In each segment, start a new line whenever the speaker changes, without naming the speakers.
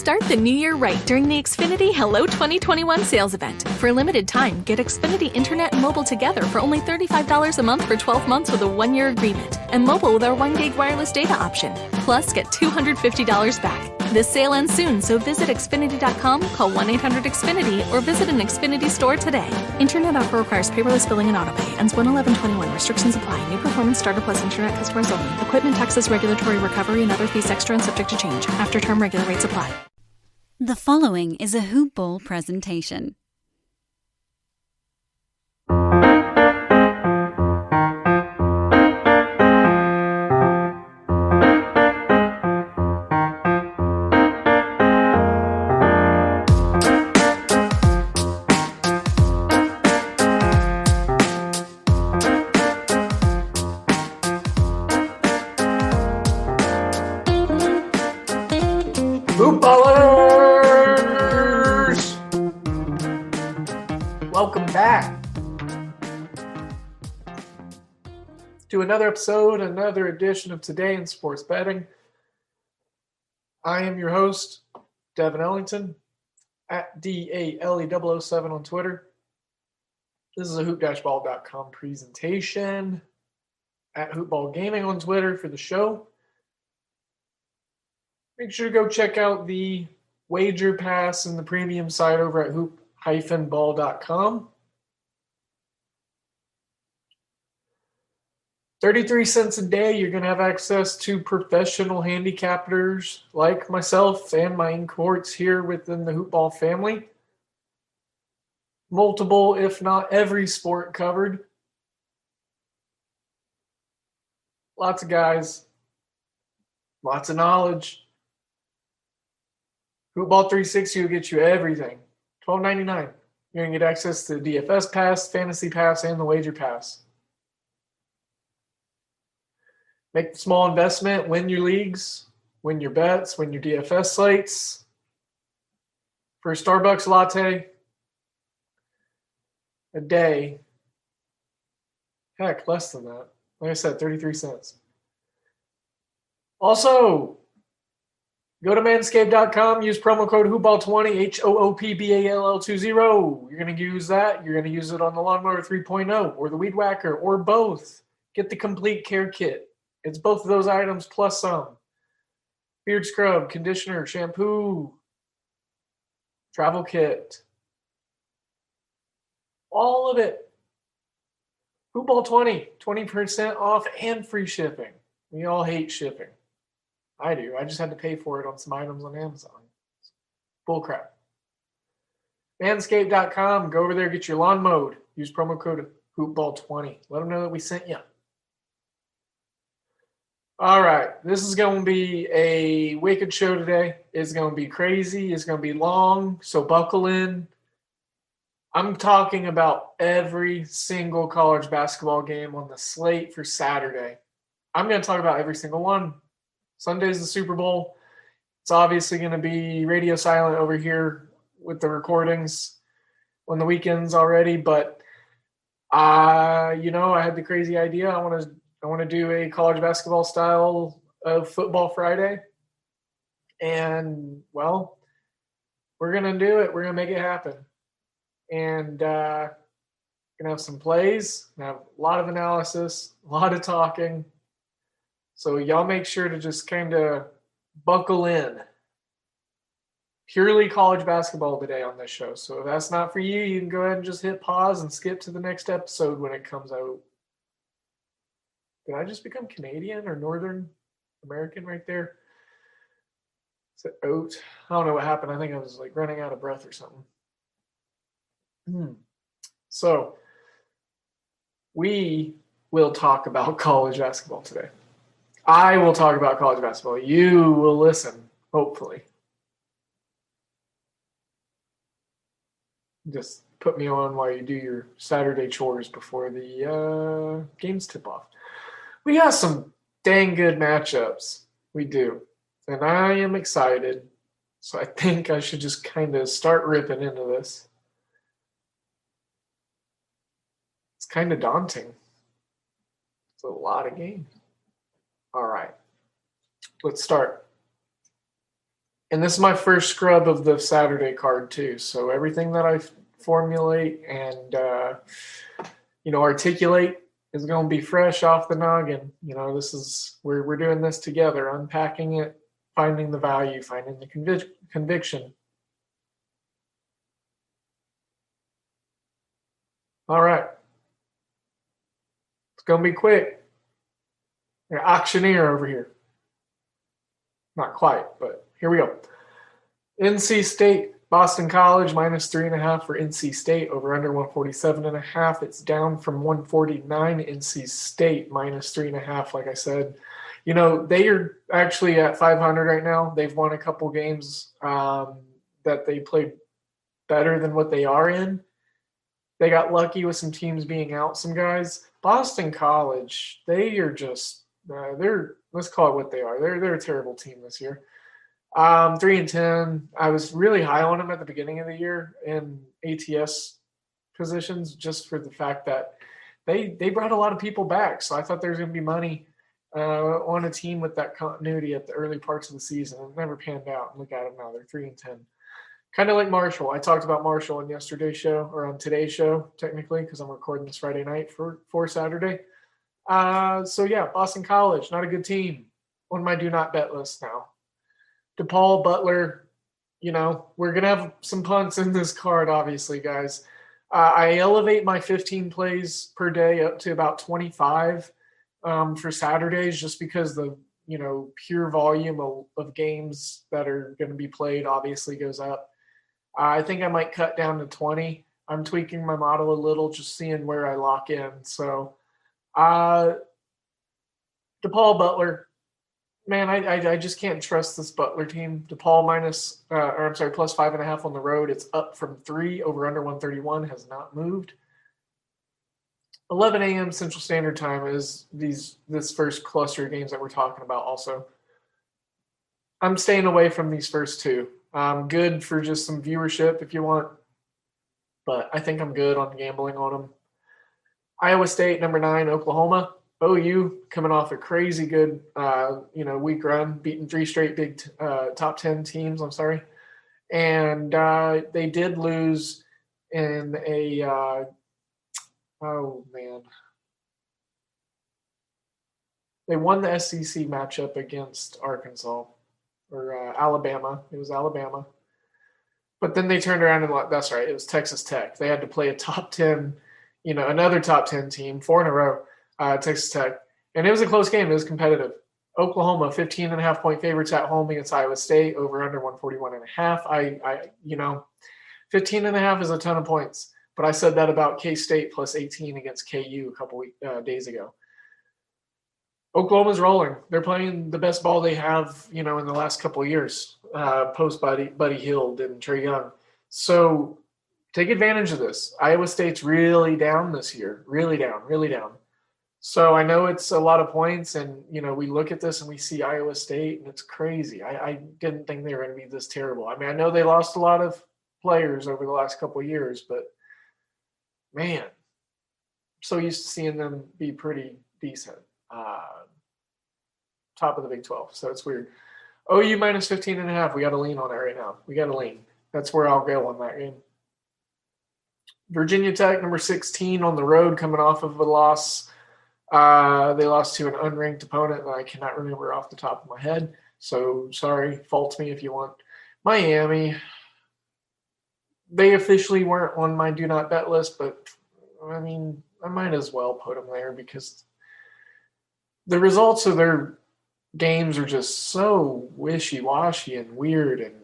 Start the new year right during the Xfinity Hello 2021 sales event. For a limited time, get Xfinity Internet and mobile together for only $35 a month for 12 months with a 1-year agreement, and mobile with our 1 gig wireless data option. Plus, get $250 back. This sale ends soon, so visit Xfinity.com, call 1-800-XFINITY, or visit an Xfinity store today. Internet offer requires paperless billing and autopay. Ends 1/11/21. Restrictions apply. New performance starter plus internet customers only. Equipment taxes, regulatory recovery, and other fees extra and subject to change. After term regular rates apply.
The following is a Hoop Ball presentation.
Hoop Ballers! Welcome back to another episode, another edition of Today in Sports Betting. I am your host, Devin Ellington, at DALE007 on Twitter. This is a hoop-ball.com presentation, at Hoopball Gaming on Twitter for the show. Make sure to go check out the Wager Pass and the premium site over at hoop-ball.com. 33 cents a day, you're going to have access to professional handicappers like myself and my in-courts here within the Hoopball family. Multiple, if not every sport covered. Lots of guys, lots of knowledge. Hoopball 360 will get you everything. $12.99. You're going to get access to the DFS Pass, Fantasy Pass, and the Wager Pass. Make the small investment, win your leagues, win your bets, win your DFS slates. For a Starbucks latte a day, heck, less than that. Like I said, 33 cents. Also, go to manscaped.com, use promo code HOOPBALL20, HOOPBALL20. You're going to use that. You're going to use it on the Lawnmower 3.0 or the Weed Whacker or both. Get the complete care kit. It's both of those items plus some. Beard scrub, conditioner, shampoo, travel kit. All of it. HOOPBALL20, 20% off and free shipping. We all hate shipping. I do. I just had to pay for it on some items on Amazon. Bullcrap. Manscaped.com. Go over there, get your lawn mowed. Use promo code HOOPBALL20. Let them know that we sent you. All right. This is going to be a wicked show today. It's going to be crazy. It's going to be long, so buckle in. I'm talking about every single college basketball game on the slate for Saturday. I'm going to talk about every single one. Sunday's the Super Bowl. It's obviously going to be radio silent over here with the recordings on the weekends already, but I had the crazy idea. I want to do a college basketball style of Football Friday. And, well, we're going to do it. We're going to make it happen. And going to have some plays, going to have a lot of analysis, a lot of talking. So y'all make sure to just kind of buckle in. Purely college basketball today on this show. So if that's not for you, you can go ahead and just hit pause and skip to the next episode when it comes out. Did I just become Canadian or Northern American right there? Is it oat? I don't know what happened. I think I was like running out of breath or something. So we will talk about college basketball today. I will talk about college basketball. You will listen, hopefully. Just put me on while you do your Saturday chores before the games tip off. We got some dang good matchups. We do. And I am excited. So I think I should just kind of start ripping into this. It's kind of daunting. It's a lot of games. All right. Let's start. And this is my first scrub of the Saturday card too. So everything that I formulate and articulate is going to be fresh off the noggin. This is we're doing this together, unpacking it, finding the value, finding the conviction. All right, it's going to be quick. An auctioneer over here. Not quite, but here we go. NC State, Boston College, -3.5 for NC State, over under 147.5. It's down from 149. NC State -3.5, like I said. They are actually at 500 right now. They've won a couple games that they played better than what they are in. They got lucky with some teams being out, some guys. Boston College, they are just let's call it what they are. They're a terrible team this year. 3-10. I was really high on them at the beginning of the year in ATS positions, just for the fact that they brought a lot of people back. So I thought there was going to be money on a team with that continuity at the early parts of the season. It never panned out. Look at them now; they're 3-10. Kind of like Marshall. I talked about Marshall on yesterday's show, or on today's show, technically, because I'm recording this Friday night for Saturday. So yeah, Boston College, not a good team. On my do not bet list now. Depaul Butler, we're going to have some punts in this card, obviously, guys. I elevate my 15 plays per day up to about 25 for Saturdays, just because the pure volume of games that are going to be played obviously goes up. I think I might cut down to 20. I'm tweaking my model a little, just seeing where I lock in. So Depaul Butler, man, I just can't trust this Butler team. DePaul plus 5.5 on the road. It's up from 3. Over under 131 has not moved. 11 a.m. Central Standard Time is this first cluster of games that we're talking about. Also, I'm staying away from these first two. Good for just some viewership if you want, but I think I'm good on gambling on them. Iowa State, number 9, Oklahoma. OU coming off a crazy good, week run, beating 3 straight big top 10 teams. I'm sorry, and they did lose in a. Oh man, they won the SEC matchup against Arkansas or Alabama. It was Alabama, but then they turned around and that's right. It was Texas Tech. They had to play a top 10, another top 10 team, 4 in a row. Texas Tech, and it was a close game. It was competitive. Oklahoma, 15.5-point favorites at home against Iowa State, over under 141.5. 15.5 is a ton of points, but I said that about K-State plus 18 against KU a couple days ago. Oklahoma's rolling. They're playing the best ball they have, in the last couple of years, post Buddy Hield and Trae Young. So take advantage of this. Iowa State's really down this year, really down. So I know it's a lot of points, and, we look at this and we see Iowa State, and it's crazy. I didn't think they were going to be this terrible. I mean, I know they lost a lot of players over the last couple of years, but, man, I'm so used to seeing them be pretty decent. Top of the Big 12, so it's weird. OU minus 15.5. We got to lean on it right now. We got to lean. That's where I'll go on that game. Virginia Tech, number 16 on the road, coming off of a loss. They lost to an unranked opponent that I cannot remember off the top of my head. So sorry, fault me if you want. Miami, they officially weren't on my do not bet list, but I mean, I might as well put them there because the results of their games are just so wishy-washy and weird and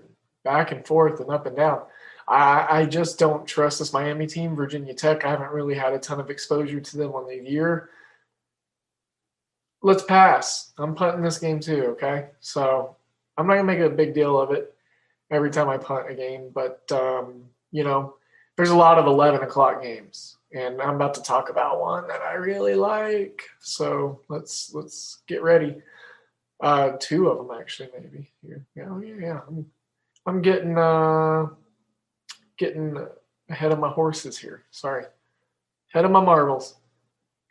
back and forth and up and down. I just don't trust this Miami team. Virginia Tech, I haven't really had a ton of exposure to them on the year. Let's pass. I'm punting this game too, okay? So I'm not going to make a big deal of it every time I punt a game, but, there's a lot of 11 o'clock games, and I'm about to talk about one that I really like. So let's get ready. 2 of them actually, maybe here. Yeah. I'm getting ahead of my horses here. Sorry, ahead of my marbles.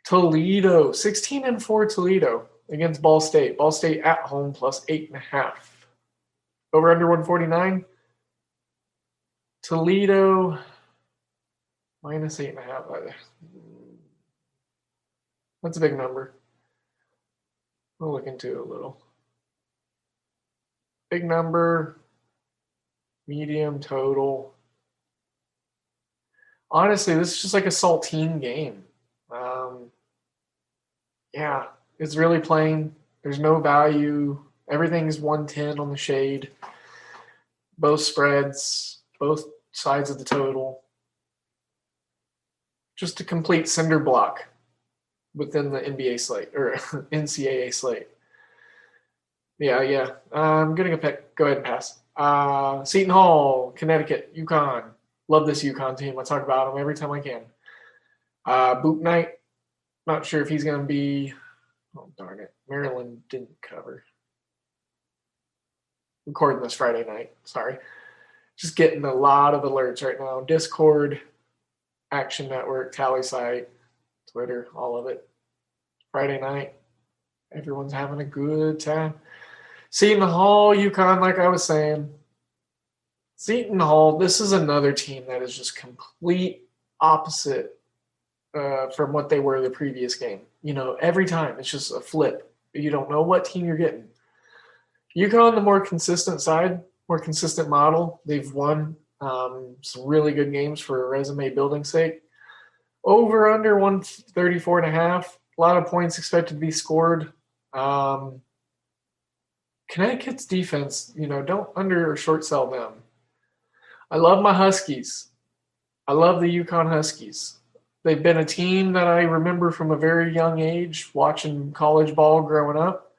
Toledo, 16-4 Toledo against Ball State. Ball State at home plus 8.5. Over under 149. Toledo minus 8.5. That's a big number. We'll look into it a little. Big number, medium total. Honestly, this is just like a saltine game. Yeah, it's really plain. There's no value. Everything's 110 on the shade. Both spreads, both sides of the total. Just a complete cinder block within the NBA slate or NCAA slate. Yeah. I'm getting a pick. Go ahead and pass. Seton Hall, Connecticut, UConn. Love this UConn team. I talk about them every time I can. Boot night. Not sure if he's going to be. Oh, darn it. Maryland didn't cover. Recording this Friday night. Sorry. Just getting a lot of alerts right now. Discord, Action Network, Tally Site, Twitter, all of it. Friday night. Everyone's having a good time. Seton Hall, UConn, like I was saying. Seton Hall, this is another team that is just complete opposite from what they were the previous game. Every time it's just a flip. You don't know what team you're getting. UConn, the more consistent side, more consistent model. They've won some really good games for resume building sake. Over under 134.5. A lot of points expected to be scored. Connecticut's defense, don't under or short sell them. I love my Huskies. I love the UConn Huskies. They've been a team that I remember from a very young age, watching college ball growing up.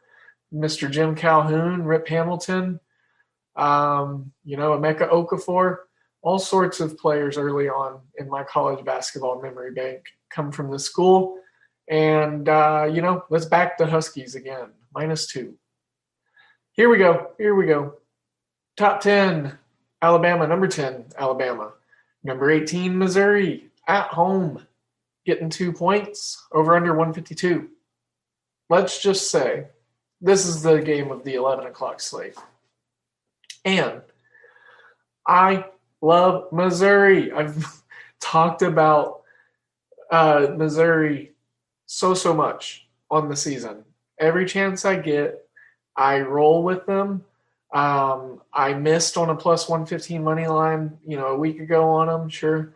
Mr. Jim Calhoun, Rip Hamilton, Emeka Okafor, all sorts of players early on in my college basketball memory bank come from the school. And, let's back the Huskies again, -2. Here we go. Top 10, Alabama. Number 10, Alabama. Number 18, Missouri, at home, getting 2 points, over under 152. Let's just say this is the game of the 11 o'clock slate. And I love Missouri. I've talked about Missouri so much on the season. Every chance I get, I roll with them. I missed on a plus 115 money line, a week ago on them, sure.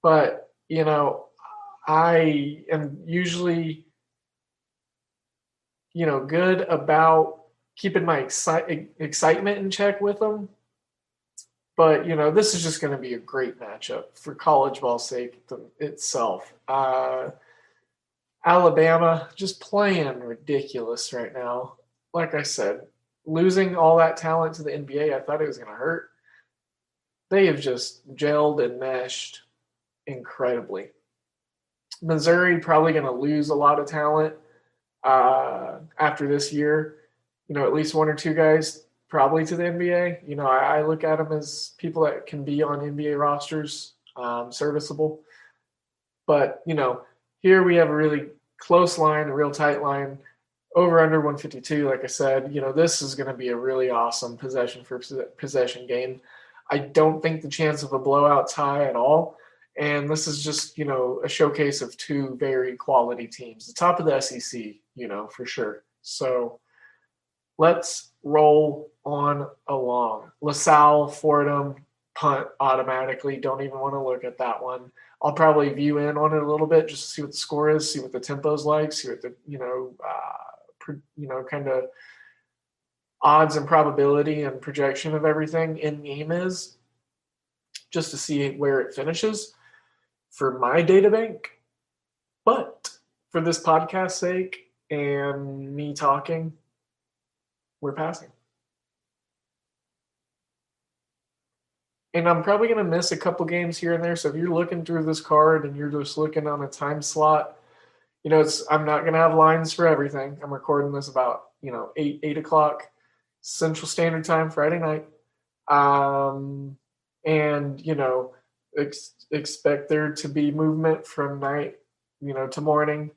But, I am usually, good about keeping my excitement in check with them. But, this is just going to be a great matchup for college ball's sake itself. Alabama just playing ridiculous right now. Like I said, losing all that talent to the NBA, I thought it was going to hurt. They have just gelled and meshed incredibly. Missouri probably going to lose a lot of talent after this year. At least one or two guys probably to the NBA. I look at them as people that can be on NBA rosters, serviceable. But, here we have a really close line, a real tight line. Over under 152, like I said, this is going to be a really awesome possession for possession game. I don't think the chance of a blowout's high at all. And this is just, a showcase of two very quality teams. The top of the SEC, for sure. So let's roll on along. LaSalle, Fordham, punt automatically. Don't even want to look at that one. I'll probably view in on it a little bit just to see what the score is, see what the tempo's like, see what the, kind of odds and probability and projection of everything in game is, just to see where it finishes for my data bank. But for this podcast sake and me talking, we're passing. And I'm probably going to miss a couple games here and there. So if you're looking through this card and you're just looking on a time slot, I'm not going to have lines for everything. I'm recording this about, 8 o'clock Central Standard Time, Friday night. Expect there to be movement from night, to morning.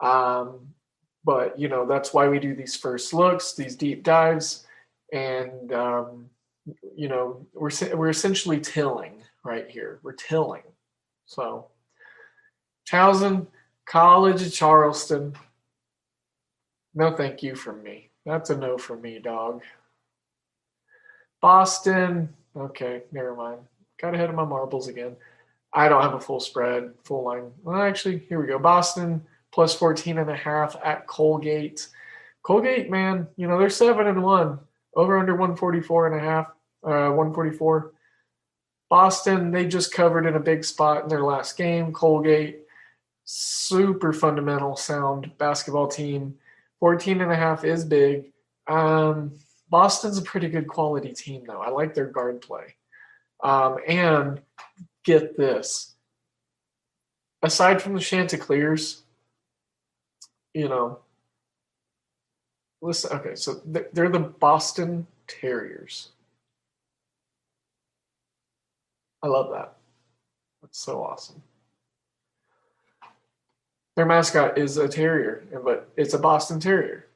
But, that's why we do these first looks, these deep dives. And we're essentially tilling right here. We're tilling. So, Towson, College of Charleston. No, thank you from me. That's a no from me, dog. Boston. Okay, never mind. Got ahead of my marbles again. I don't have a full spread, full line. Well, actually, here we go. Boston plus 14.5 at Colgate. Colgate, man, they're 7-1. Over under 144.5. 144. Boston, they just covered in a big spot in their last game. Colgate, super fundamental, sound basketball team. 14.5 is big. Boston's a pretty good quality team, though. I like their guard play. And get this. Aside from the Chanticleers, listen, okay, so they're the Boston Terriers. I love that. That's so awesome. Their mascot is a terrier, but it's a Boston Terrier,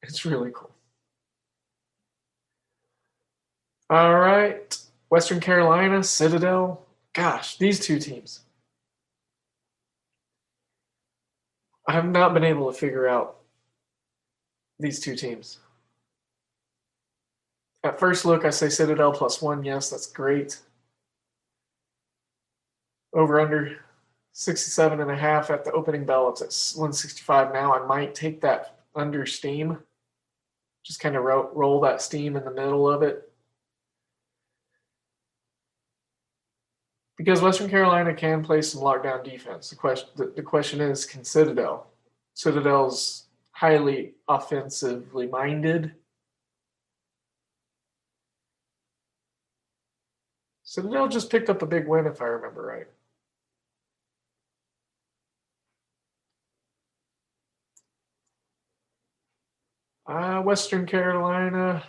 It's really cool. All right. Western Carolina, Citadel. Gosh, these two teams. I have not been able to figure out these two teams. At first look, I say Citadel +1. Yes, that's great. Over under 67.5 at the opening bell. It's at 165 now. I might take that under steam. Just kind of roll that steam in the middle of it. Because Western Carolina can play some lockdown defense. The question is, can Citadel? Citadel's highly offensively minded. Citadel just picked up a big win, if I remember right. Western Carolina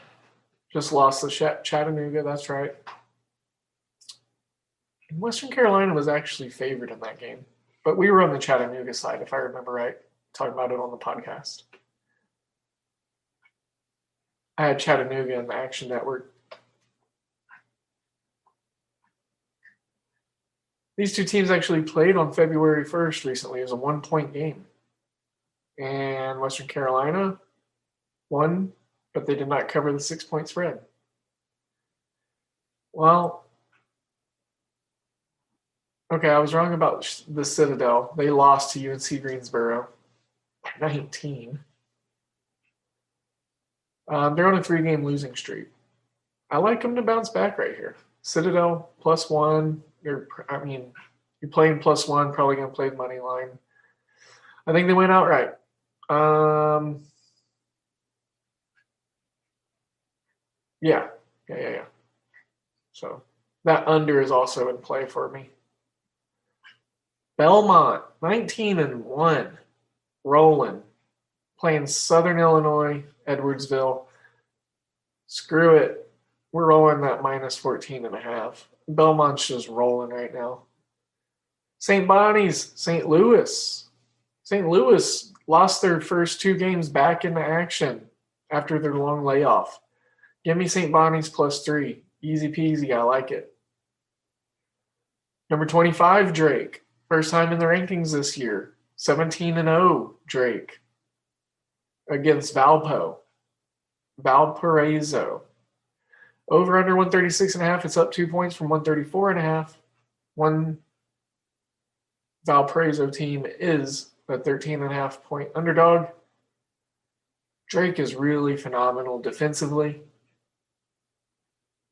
just lost to Chattanooga. That's right. And Western Carolina was actually favored in that game. But we were on the Chattanooga side, if I remember right, talking about it on the podcast. I had Chattanooga in the Action Network. These two teams actually played on February 1st recently. It was a 1-point game. And Western Carolina won, but they did not cover the 6-point spread. Well, okay, I was wrong about the Citadel. They lost to UNC Greensboro by 19. They're on a 3-game losing streak. I like them to bounce back right here. Citadel +1. You're playing +1, probably going to play the money line. I think they went outright. Yeah. So that under is also in play for me. Belmont, 19-1, rolling, playing Southern Illinois, Edwardsville. Screw it. We're rolling that -14.5. Belmont's just rolling right now. St. Bonnie's, St. Louis. St. Louis lost their first 2 games back into action after their long layoff. Give me St. Bonnie's +3. Easy peasy. I like it. Number 25, Drake. First time in the rankings this year. 17-0, Drake. Against Valparaiso. Over under 136.5. It's up 2 points from 134.5. One Valparaiso team is a 13.5 point underdog. Drake is really phenomenal defensively.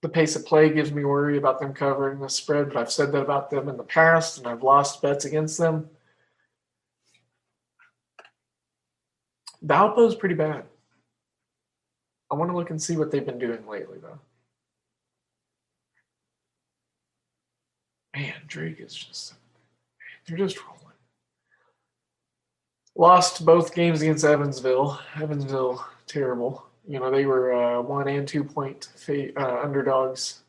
The pace of play gives me worry about them covering the spread, but I've said that about them in the past, and I've lost bets against them. Valpo's pretty bad. I want to look and see what they've been doing lately, though. Man, Drake is just – they're just rolling. Lost both games against Evansville. Evansville, terrible. They were 1 and 2 point underdogs.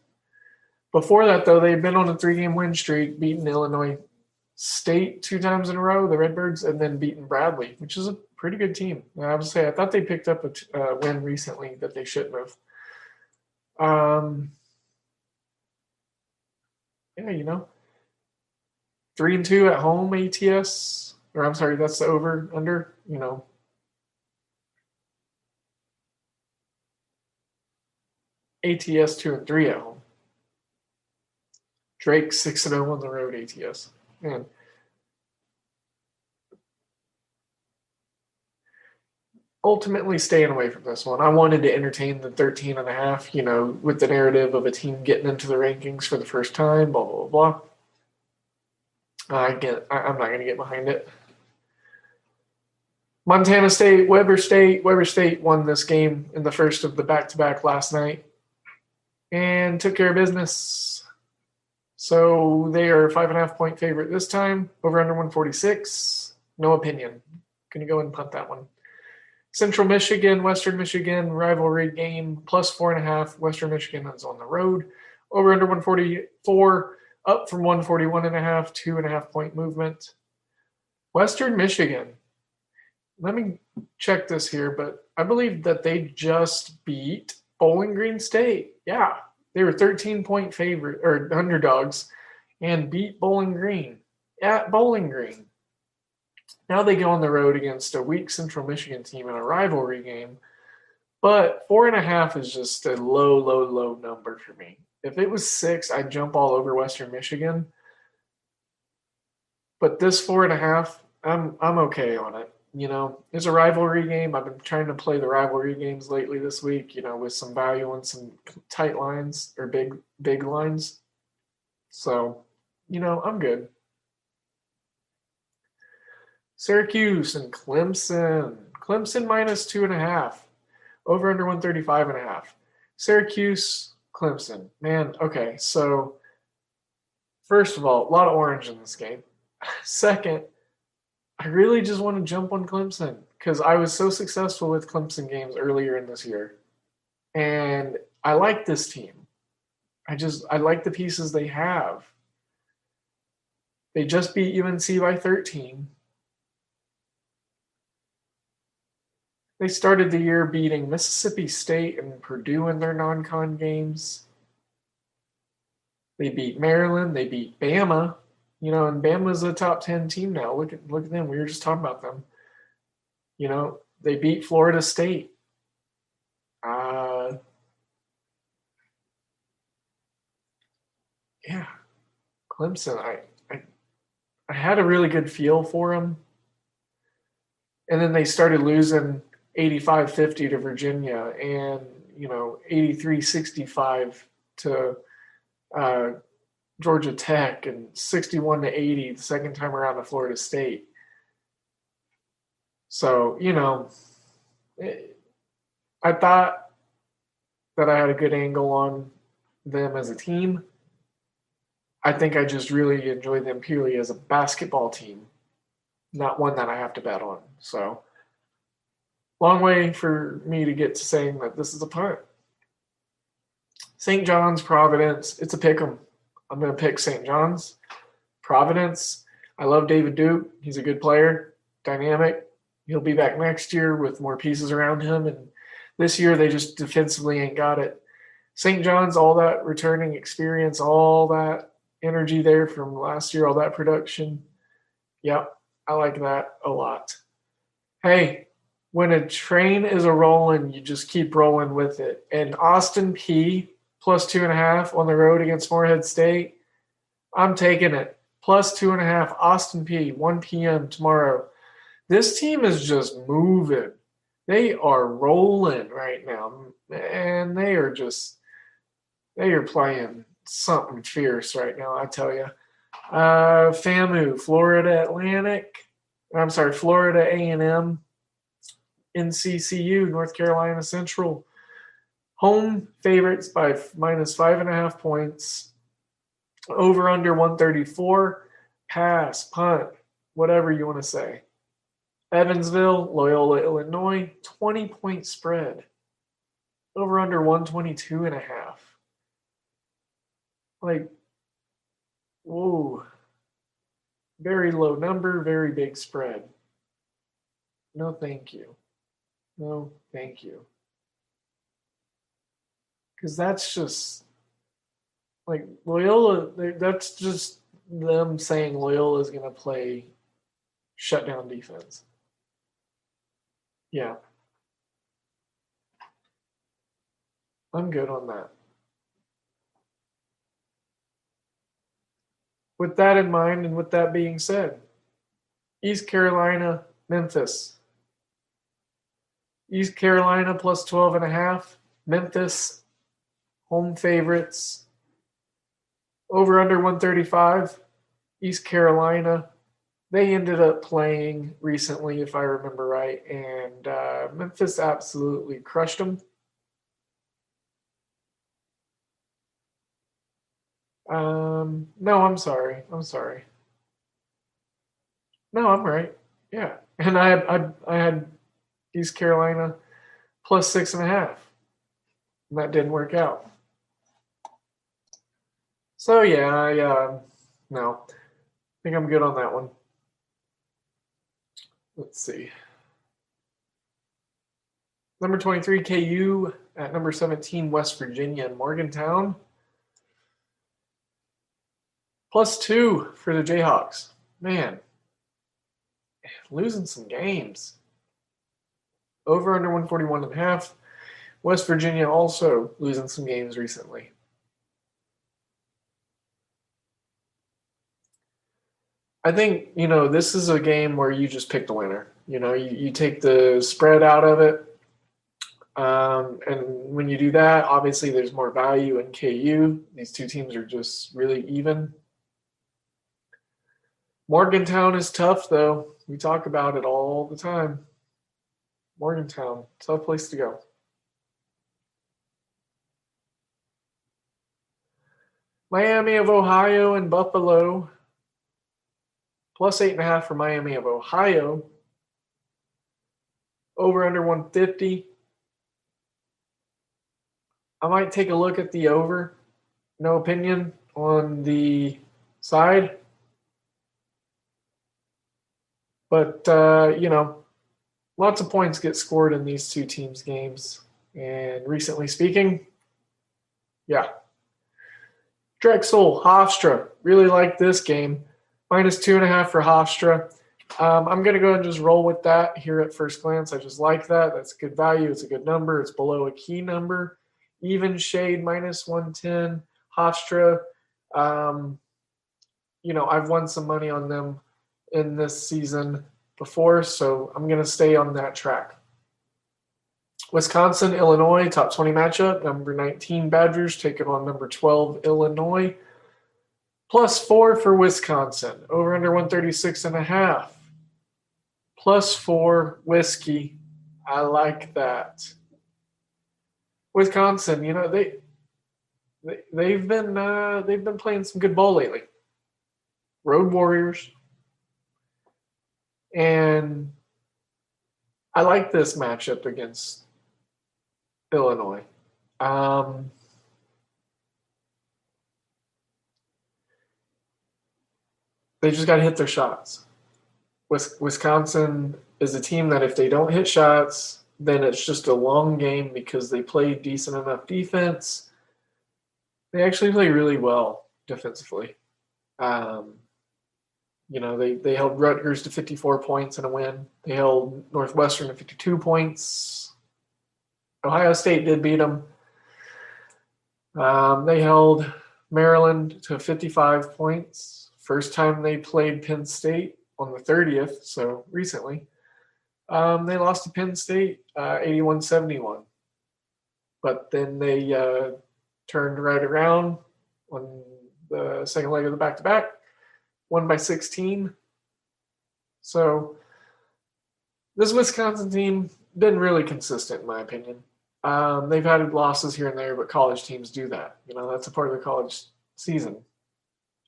Before that, though, they've been on a 3-game win streak, beating Illinois State 2 times in a row, the Redbirds, and then beating Bradley, which is a pretty good team. I would say I thought they picked up a win recently that they shouldn't have. Yeah, 3-2 at home ATS, or I'm sorry, that's the over under. ATS 2-3 at home. Drake 6-0 on the road ATS. Man. Ultimately staying away from this one. I wanted to entertain the 13.5, with the narrative of a team getting into the rankings for the first time, blah, blah, blah. I'm not going to get behind it. Montana State, Weber State. Weber State won this game in the first of the back-to-back last night and took care of business. So they are a 5.5-point favorite this time, over under 146. No opinion. Going to go and punt that one. Central Michigan, Western Michigan, rivalry game, plus 4.5. Western Michigan is on the road. Over under 144, up from 141.5, 2.5-point movement. Western Michigan. Let me check this here, but I believe that they just beat Bowling Green State. Yeah, they were 13-point favorite or underdogs and beat Bowling Green at Bowling Green. Now they go on the road against a weak Central Michigan team in a rivalry game. But 4.5 is just a low, low, low number for me. If it was 6, I'd jump all over Western Michigan. But this 4.5, I'm okay on it. It's a rivalry game. I've been trying to play the rivalry games lately this week, with some value and some tight lines or big lines. So, I'm good. Syracuse and Clemson. Clemson minus 2.5. Over under 135.5. Syracuse, Clemson. Man, okay. So, first of all, a lot of orange in this game. Second, I really just want to jump on Clemson because I was so successful with Clemson games earlier in this year. And I like this team. I like the pieces they have. They just beat UNC by 13. They started the year beating Mississippi State and Purdue in their non-con games. They beat Maryland. They beat Bama. And Bama's a top 10 team now. Look at them. We were just talking about them. They beat Florida State. Yeah, Clemson. I had a really good feel for them, and then they started losing 85-50 to Virginia, and 83-65 to Georgia Tech, and 61-80 the second time around to Florida State. So, I thought that I had a good angle on them as a team. I think I just really enjoy them purely as a basketball team, not one that I have to bet on. So, long way for me to get to saying that this is a punt. St. John's, Providence, it's a pick 'em. I'm going to pick St. John's. Providence, I love David Duke. He's a good player, dynamic. He'll be back next year with more pieces around him. And this year, they just defensively ain't got it. St. John's, all that returning experience, all that energy there from last year, all that production. Yep, I like that a lot. Hey, when a train is a-rolling, you just keep rolling with it. And Austin Peay plus 2.5 on the road against Morehead State, I'm taking it. Plus 2.5, Austin Peay, 1 p.m. tomorrow. This team is just moving. They are rolling right now. And they are playing something fierce right now, I tell you. FAMU, Florida A&M, NCCU, North Carolina Central. Home favorites by minus 5.5 points. Over under 134. Pass, punt, whatever you want to say. Evansville, Loyola, Illinois, 20-point spread. Over under 122.5. Like, whoa. Very low number, very big spread. No, thank you. No, thank you. Because that's just like Loyola. That's just them saying Loyola is going to play shutdown defense. Yeah. I'm good on that. With that in mind, and with that being said, East Carolina, Memphis. East Carolina plus 12.5. Memphis, home favorites. Over under 135. East Carolina. They ended up playing recently, if I remember right, and Memphis absolutely crushed them. No, I'm sorry. No, I'm right. Yeah, and I had East Carolina plus 6.5, and that didn't work out. So yeah, no, I think I'm good on that one. Let's see. Number 23, KU at number 17, West Virginia and Morgantown. +2 for the Jayhawks. Man, losing some games. Over under 141.5. West Virginia also losing some games recently. I think, this is a game where you just pick the winner. You take the spread out of it. And when you do that, obviously there's more value in KU. These two teams are just really even. Morgantown is tough, though. We talk about it all the time. Morgantown, tough place to go. Miami of Ohio and Buffalo. +8.5 for Miami of Ohio. Over under 150. I might take a look at the over. No opinion on the side. But, lots of points get scored in these two teams' games. And recently speaking, yeah. Drexel, Hofstra. Really like this game. -2.5 for Hofstra. I'm going to go ahead and just roll with that here at first glance. I just like that. That's good value. It's a good number. It's below a key number. Even shade -110. Hofstra, I've won some money on them in this season before, so I'm going to stay on that track. Wisconsin, Illinois, top 20 matchup. Number 19 Badgers taking on number 12 Illinois. +4 for Wisconsin. Over under 136.5. +4 whiskey. I like that. Wisconsin, they've been playing some good ball lately. Road Warriors. And I like this matchup against Illinois. They just got to hit their shots. Wisconsin is a team that if they don't hit shots, then it's just a long game because they play decent enough defense. They actually play really well defensively. They held Rutgers to 54 points in a win. They held Northwestern to 52 points. Ohio State did beat them. They held Maryland to 55 points. First time they played Penn State on the 30th, so recently. They lost to Penn State 81-71. But then they turned right around on the second leg of the back-to-back. Won by 16. So this Wisconsin team been really consistent, in my opinion. They've had losses here and there, but college teams do that. That's a part of the college season.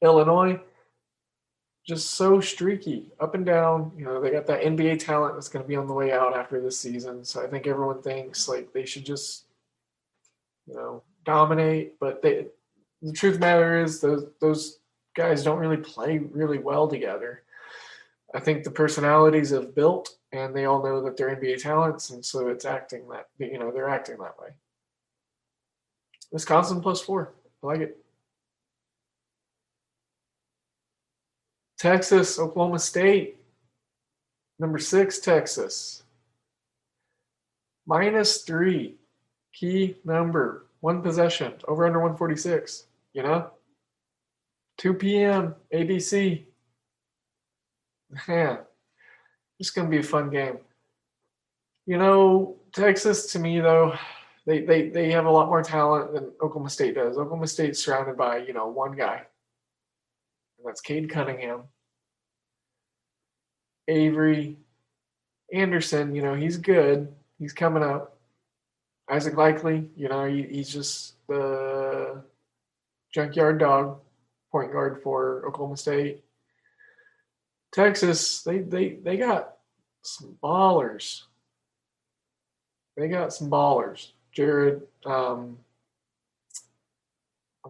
Illinois, just so streaky, up and down. They got that NBA talent that's going to be on the way out after this season. So I think everyone thinks like they should just, dominate. But the truth of the matter is those guys don't really play really well together. I think the personalities have built, and they all know that they're NBA talents, and so it's acting that, they're acting that way. Wisconsin +4. I like it. Texas, Oklahoma State. Number 6, Texas. -3. Key number. 1 possession. Over under 146. 2 p.m. ABC. Man, it's going to be a fun game. Texas, to me, though, they have a lot more talent than Oklahoma State does. Oklahoma State's surrounded by, one guy, and that's Cade Cunningham. Avery Anderson, he's good. He's coming up. Isaac Likely, he's just the junkyard dog, point guard for Oklahoma State. Texas, they got some ballers. Jared, I'm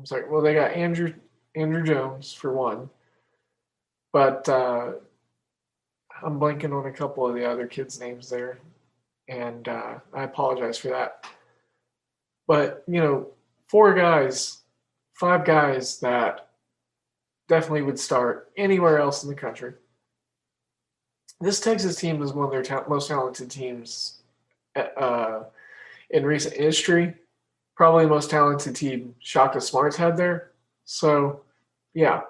sorry. Well, they got Andrew Jones for one, but I'm blanking on a couple of the other kids' names there, and I apologize for that. But 5 guys that definitely would start anywhere else in the country. This Texas team is one of their most talented teams in recent history. Probably the most talented team Shaka Smart's had there. So, yeah,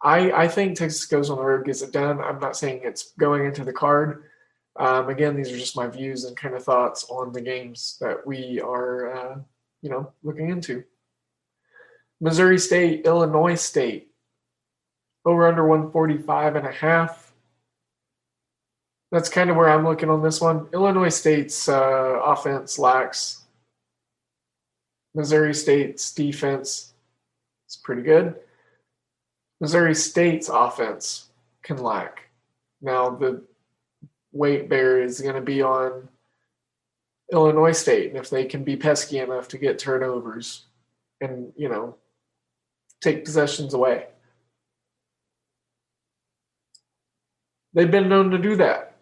I think Texas goes on the road, gets it done. I'm not saying it's going into the card. Again, these are just my views and kind of thoughts on the games that we are, looking into. Missouri State, Illinois State. Over under 145.5. That's kind of where I'm looking on this one. Illinois State's offense lacks. Missouri State's defense is pretty good. Missouri State's offense can lack. Now, the weight bear is going to be on Illinois State, and if they can be pesky enough to get turnovers and, take possessions away. They've been known to do that.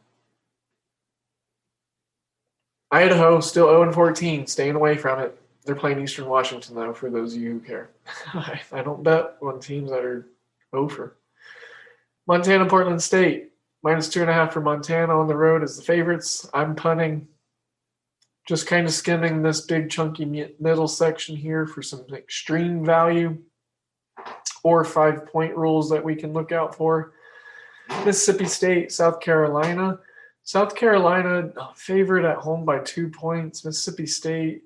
Idaho, still 0-14, staying away from it. They're playing Eastern Washington, though, for those of you who care. I don't bet on teams that are over. Montana, Portland State, -2.5 for Montana on the road as the favorites. I'm punting. Just kind of skimming this big chunky middle section here for some extreme value or 5-point rules that we can look out for. Mississippi State, South Carolina. South Carolina favored at home by 2 points. Mississippi State.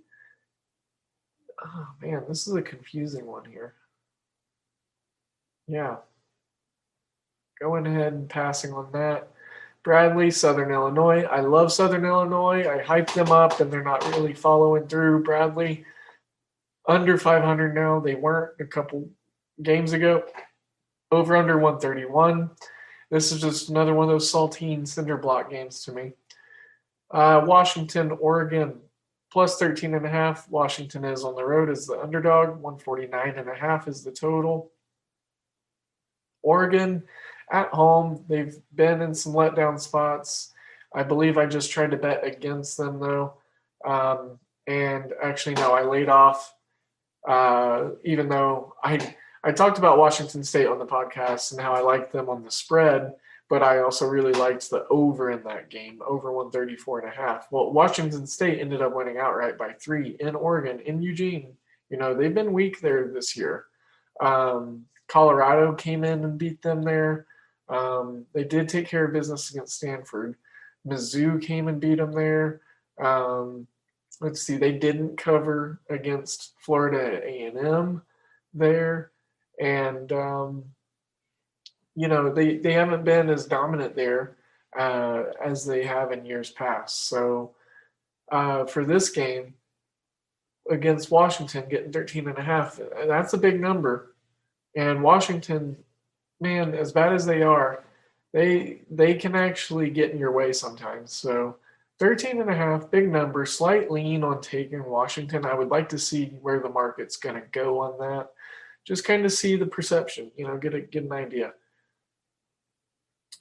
Oh, man, this is a confusing one here. Yeah. Going ahead and passing on that. Bradley, Southern Illinois. I love Southern Illinois. I hyped them up, and they're not really following through. Bradley, under 500 now. They weren't a couple games ago. Over under 131. This is just another one of those saltine cinder block games to me. Washington, Oregon, +13.5. Washington is on the road as the underdog. 149.5 is the total. Oregon at home, they've been in some letdown spots. I believe I just tried to bet against them, though. And actually, no, I laid off, even though I talked about Washington State on the podcast and how I liked them on the spread, but I also really liked the over in that game, over 134.5. Well, Washington State ended up winning outright by 3 in Oregon, in Eugene. They've been weak there this year. Colorado came in and beat them there. They did take care of business against Stanford. Mizzou came and beat them there. Let's see, they didn't cover against Florida A&M there. And, they haven't been as dominant there as they have in years past. So for this game against Washington, getting 13.5, that's a big number. And Washington, man, as bad as they are, they can actually get in your way sometimes. So 13.5, big number, slight lean on taking Washington. I would like to see where the market's going to go on that. Just kind of see the perception, get an idea.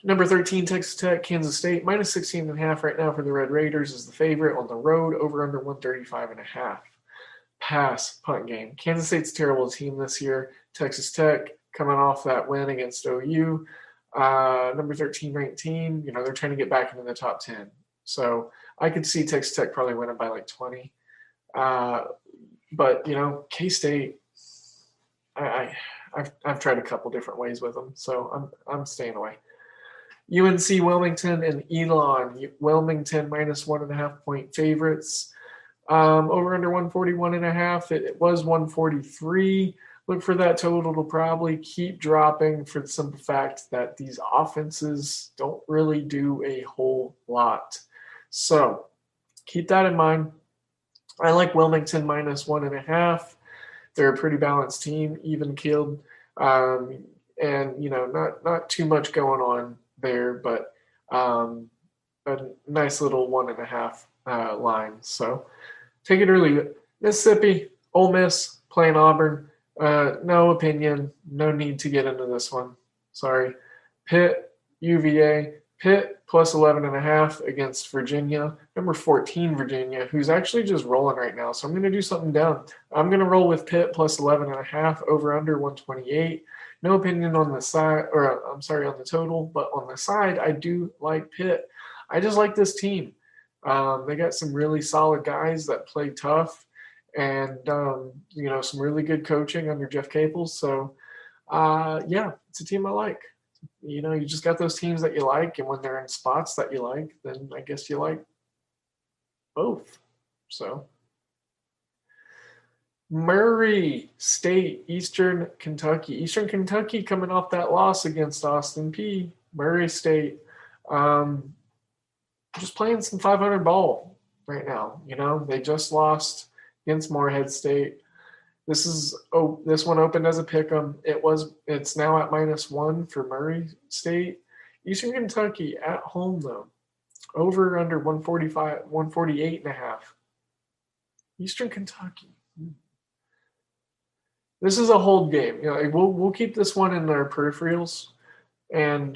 Number 13, Texas Tech, Kansas State, minus 16.5 right now for the Red Raiders is the favorite on the road, over under 135.5. Pass punt game. Kansas State's a terrible team this year. Texas Tech coming off that win against OU. Number 13 ranked team, they're trying to get back into the top 10. So I could see Texas Tech probably winning by like 20. But K-State, I've tried a couple different ways with them, so I'm staying away. UNC, Wilmington, and Elon. Wilmington minus 1.5 point favorites. Over under 141.5. It was 143. Look for that total to probably keep dropping for the simple fact that these offenses don't really do a whole lot. So keep that in mind. I like Wilmington minus 1.5. They're a pretty balanced team, even keeled, and not too much going on there, but a nice little 1.5 line. So take it or leave it. Mississippi, Ole Miss playing Auburn. No opinion. No need to get into this one. Sorry. Pitt, UVA. Pitt plus 11.5 against Virginia. Number 14, Virginia, who's actually just rolling right now. So I'm going to do something down. I'm going to roll with Pitt plus 11.5, over under 128. No opinion on the side, on the total, but on the side, I do like Pitt. I just like this team. They got some really solid guys that play tough, and some really good coaching under Jeff Capel. So, it's a team I like. You just got those teams that you like, and when they're in spots that you like, then I guess you like both. So, Murray State, Eastern Kentucky. Eastern Kentucky coming off that loss against Austin Peay. Murray State, just playing some 500 ball right now. They just lost against Morehead State. This one opened as a pick'em. It's now at -1 for Murray State. Eastern Kentucky at home though, over under 148.5. Eastern Kentucky. This is a hold game. We'll keep this one in our peripherals, and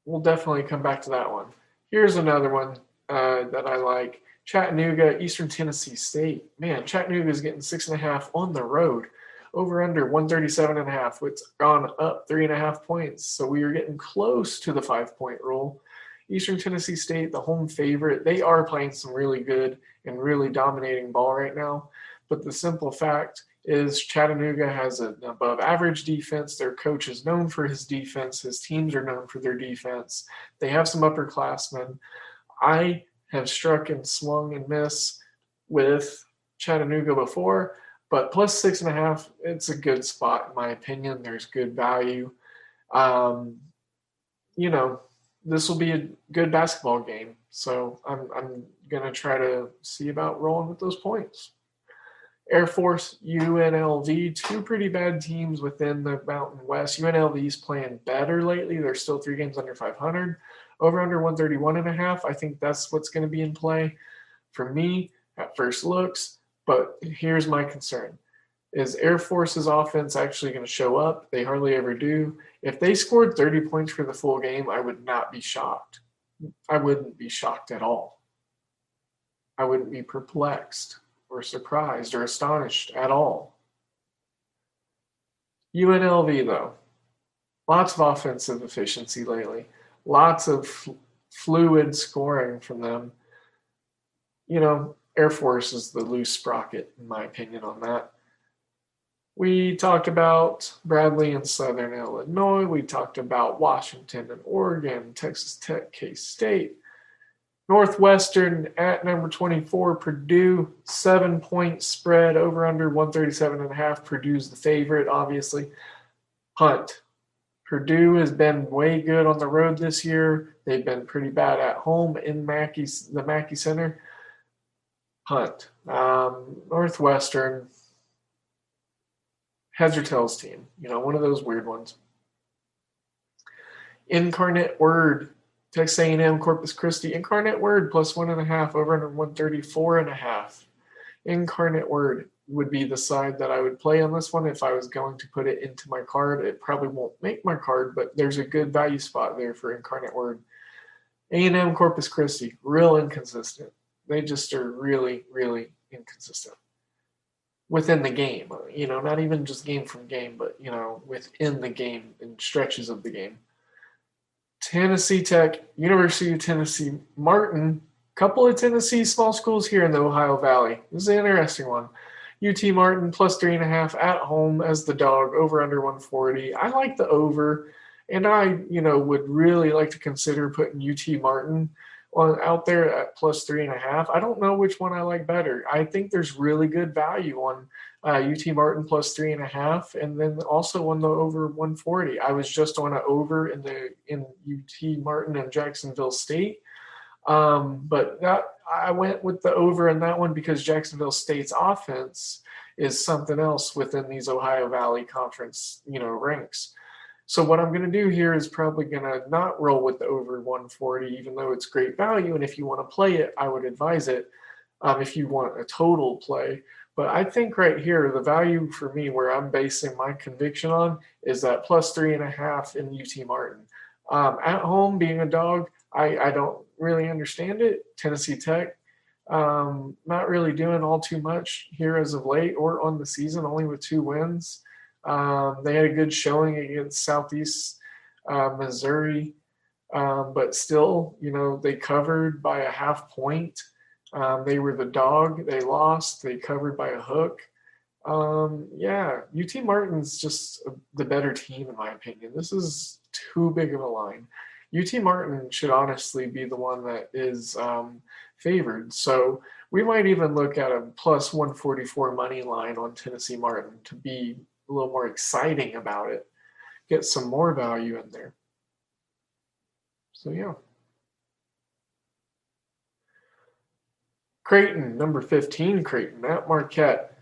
we'll definitely come back to that one. Here's another one that I like. Chattanooga, Eastern Tennessee State. Man, Chattanooga is getting 6.5 on the road. Over under 137.5. It's gone up 3.5 points. So we are getting close to the 5-point rule. Eastern Tennessee State, the home favorite. They are playing some really good and really dominating ball right now. But the simple fact is Chattanooga has an above average defense. Their coach is known for his defense. His teams are known for their defense. They have some upperclassmen. I have struck and swung and missed with Chattanooga before, but plus 6.5, it's a good spot in my opinion. There's good value. This will be a good basketball game, so I'm gonna try to see about rolling with those points. Air Force, UNLV, two pretty bad teams within the Mountain West. UNLV's playing better lately. They're still 3 games under 500. Over under 131.5. I think that's what's going to be in play for me at first looks. But here's my concern. Is Air Force's offense actually going to show up? They hardly ever do. If they scored 30 points for the full game, I would not be shocked. I wouldn't be shocked at all. I wouldn't be perplexed or surprised or astonished at all. UNLV, though, lots of offensive efficiency lately. Lots of fluid scoring from them. Air Force is the loose sprocket, in my opinion, on that. We talked about Bradley and Southern Illinois. We talked about Washington and Oregon, Texas Tech, K-State. Northwestern at number 24, Purdue, 7-point spread, over under 137.5. Purdue's the favorite, obviously. Punt. Purdue has been way good on the road this year. They've been pretty bad at home in the Mackey Center. Punt. Northwestern, heads or tails team. One of those weird ones. Incarnate Word, Texas A&M, Corpus Christi. Incarnate Word plus 1.5, over under 134.5. Incarnate Word. would be the side that I would play on this one if I was going to put it into my card. It probably won't make my card, but there's a good value spot there for Incarnate Word. A&M Corpus Christi, real inconsistent. They just are really, really inconsistent within the game. Not even just game from game, but, within the game and stretches of the game. Tennessee Tech, University of Tennessee, Martin, couple of Tennessee small schools here in the Ohio Valley. This is an interesting one. UT Martin plus 3.5 at home as the dog, over under 140. I like the over, and I, would really like to consider putting UT Martin out there at plus 3.5. I don't know which one I like better. I think there's really good value on UT Martin plus 3.5, and then also on the over 140. I was just on an over in UT Martin and Jacksonville State. But I went with the over in that one because Jacksonville State's offense is something else within these Ohio Valley Conference, ranks. So what I'm going to do here is probably going to not roll with the over 140, even though it's great value. And if you want to play it, I would advise it if you want a total play. But I think right here, the value for me where I'm basing my conviction on is that plus 3.5 in UT Martin. At home, being a dog, I don't really understand it. Tennessee Tech, not really doing all too much here as of late or on the season, only with 2 wins. They had a good showing against Southeast Missouri, but still, they covered by a half point. They were the dog. They lost. They covered by a hook. UT Martin's just the better team, in my opinion. This is too big of a line. UT Martin should honestly be the one that is favored. So we might even look at a plus 144 money line on Tennessee Martin to be a little more exciting about it. Get some more value in there. So, yeah. Creighton, number 15, Creighton at Marquette.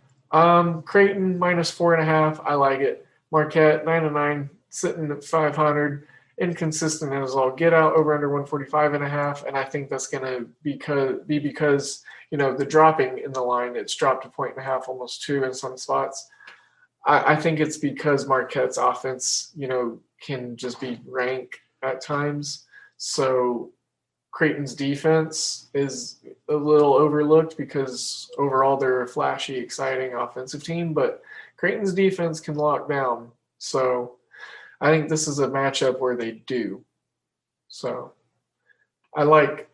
Creighton minus 4.5. I like it. Marquette 9-9, sitting at 500. Inconsistent as all get out, over under 145.5, and I think that's going to be because the dropping in the line, it's dropped a 1.5, almost 2 in some spots. I think it's because Marquette's offense, can just be rank at times. So Creighton's defense is a little overlooked because overall they're a flashy, exciting offensive team, but Creighton's defense can lock down. So I think this is a matchup where they do. So I like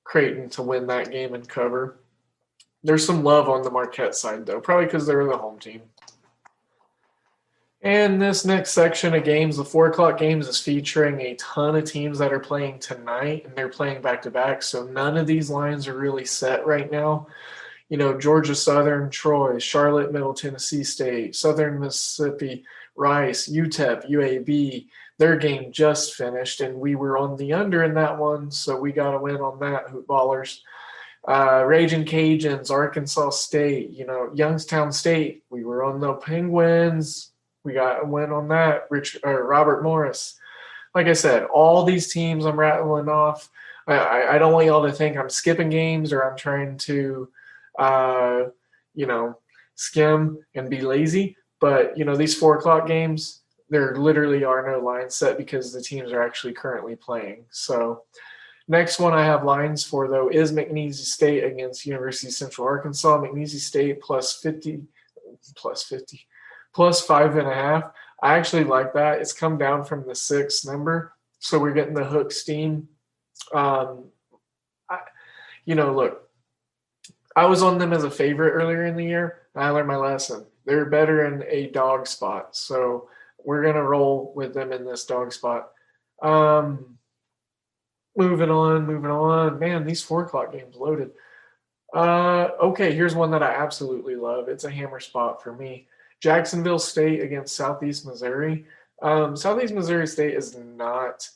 Creighton to win that game and cover. There's some love on the Marquette side, though, probably because they're the home team. And this next section of games, the 4 o'clock games, is featuring a ton of teams that are playing tonight, and they're playing back-to-back, so none of these lines are really set right now. Georgia Southern, Troy, Charlotte, Middle Tennessee State, Southern Mississippi, Rice, UTEP, UAB, their game just finished, and we were on the under in that one, so we got a win on that, Hoop Ballers. Raging Cajuns, Arkansas State, Youngstown State, we were on the Penguins. We got a win on that, Robert Morris. Like I said, all these teams I'm rattling off. I don't want y'all to think I'm skipping games or I'm trying to, skim and be lazy. But, these 4 o'clock games, there literally are no lines set because the teams are actually currently playing. So next one I have lines for, though, is McNeese State against University of Central Arkansas. McNeese State plus 5.5. I actually like that. It's come down from the 6 number, so we're getting the hook steam. Look, I was on them as a favorite earlier in the year, and I learned my lesson. They're better in a dog spot, so we're going to roll with them in this dog spot. Moving on. Man, these 4 o'clock games loaded. Okay, here's one that I absolutely love. It's a hammer spot for me. Jacksonville State against Southeast Missouri. Southeast Missouri State is not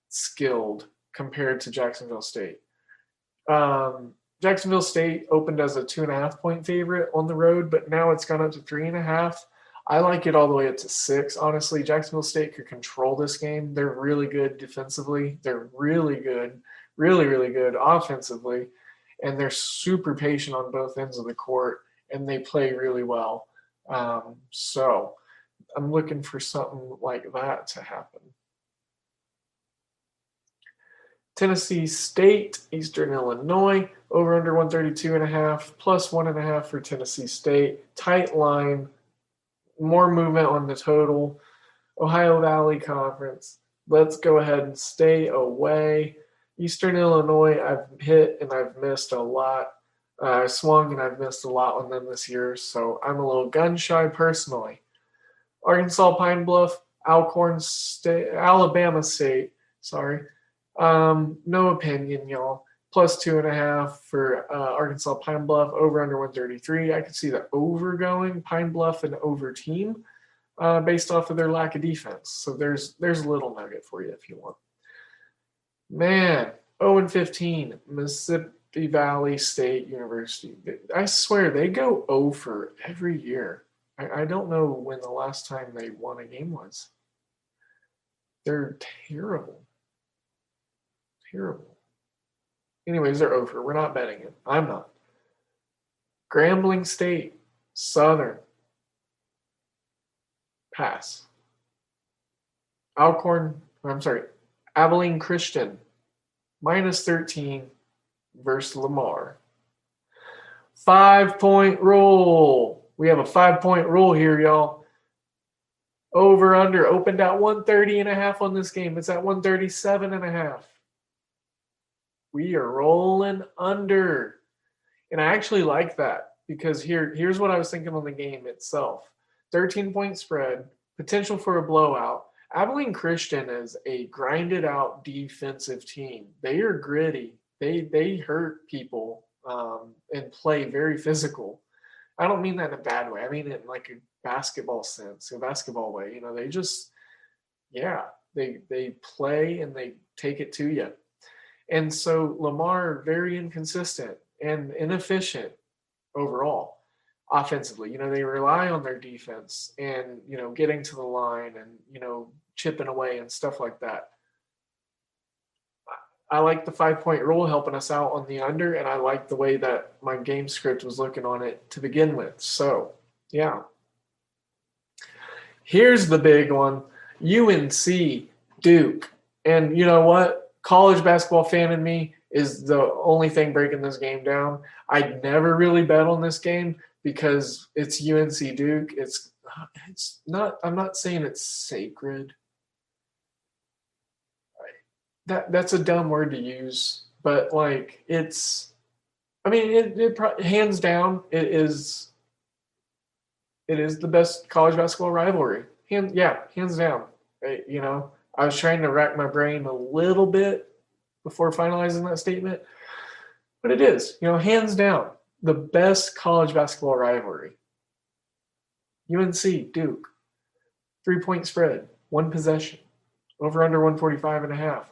skilled compared to Jacksonville State. Jacksonville State opened as a 2.5-point favorite on the road, but now it's gone up to 3.5. I like it all the way up to 6. Honestly, Jacksonville State could control this game. They're really good defensively. They're really good, really, really good offensively. and they're super patient on both ends of the court, and they play really well. So I'm looking for something like that to happen. Tennessee State, Eastern Illinois, over under 132.5, plus 1.5 for Tennessee State. Tight line, more movement on the total. Ohio Valley Conference. Let's go ahead and stay away. Eastern Illinois, I've hit and I've missed a lot. I swung and I've missed a lot on them this year, so I'm a little gun shy personally. Arkansas Pine Bluff, Alcorn State, Alabama State. Sorry. No opinion, y'all. Plus 2.5 for Arkansas Pine Bluff, over under 133. I could see the over going, Pine Bluff and over team, based off of their lack of defense. So there's a little nugget for you if you want. Man, 0-15, Mississippi Valley State University. I swear they go over every year. I don't know when the last time they won a game was. They're terrible. Terrible. Anyways, they're over. We're not betting it. I'm not. Grambling State, Southern. Pass. Abilene Christian, minus 13 versus Lamar. 5-point rule. We have a 5-point rule here, y'all. Over under opened at 130.5 on this game. It's at 137.5. We are rolling under. And I actually like that because here's what I was thinking on the game itself. 13-point spread, potential for a blowout. Abilene Christian is a grinded out defensive team. They are gritty. They hurt people and play very physical. I don't mean that in a bad way. I mean it in like a basketball sense, a basketball way. They just, they play and they take it to you. And so Lamar, very inconsistent and inefficient overall offensively. They rely on their defense and, getting to the line and, chipping away and stuff like that. I like the 5-point rule helping us out on the under, and I like the way that my game script was looking on it to begin with. So, yeah. Here's the big one. UNC Duke. And you know what? College basketball fan in me is the only thing breaking this game down. I never really bet on this game because it's UNC Duke. It's not, I'm not saying it's sacred. That's a dumb word to use, but like it's, I mean, it hands down, it is the best college basketball rivalry. Hands down. I was trying to rack my brain a little bit before finalizing that statement, but it is, hands down, the best college basketball rivalry. UNC, Duke, 3-point spread, 1 possession, over under 145.5.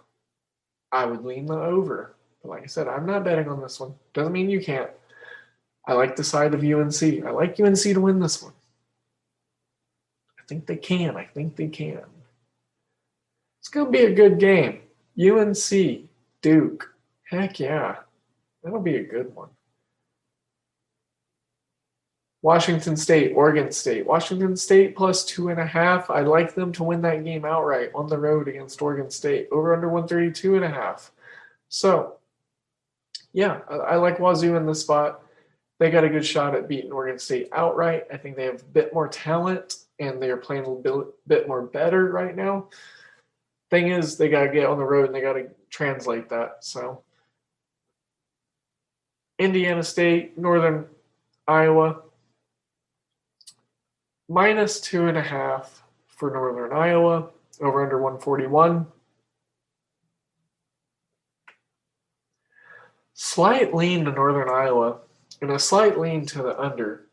I would lean the over. But like I said, I'm not betting on this one. Doesn't mean you can't. I like the side of UNC. I like UNC to win this one. I think they can. It's going to be a good game. UNC, Duke. Heck yeah. That'll be a good one. Washington State, Oregon State. Washington State plus 2.5. I like them to win that game outright on the road against Oregon State. Over under 132.5. So, yeah, I like Wazoo in this spot. They got a good shot at beating Oregon State outright. I think they have a bit more talent, and they are playing a bit more better right now. Thing is, they got to get on the road, and they got to translate that. So, Indiana State, Northern Iowa. Minus 2.5 for Northern Iowa, over under 141. Slight lean to Northern Iowa and a slight lean to the under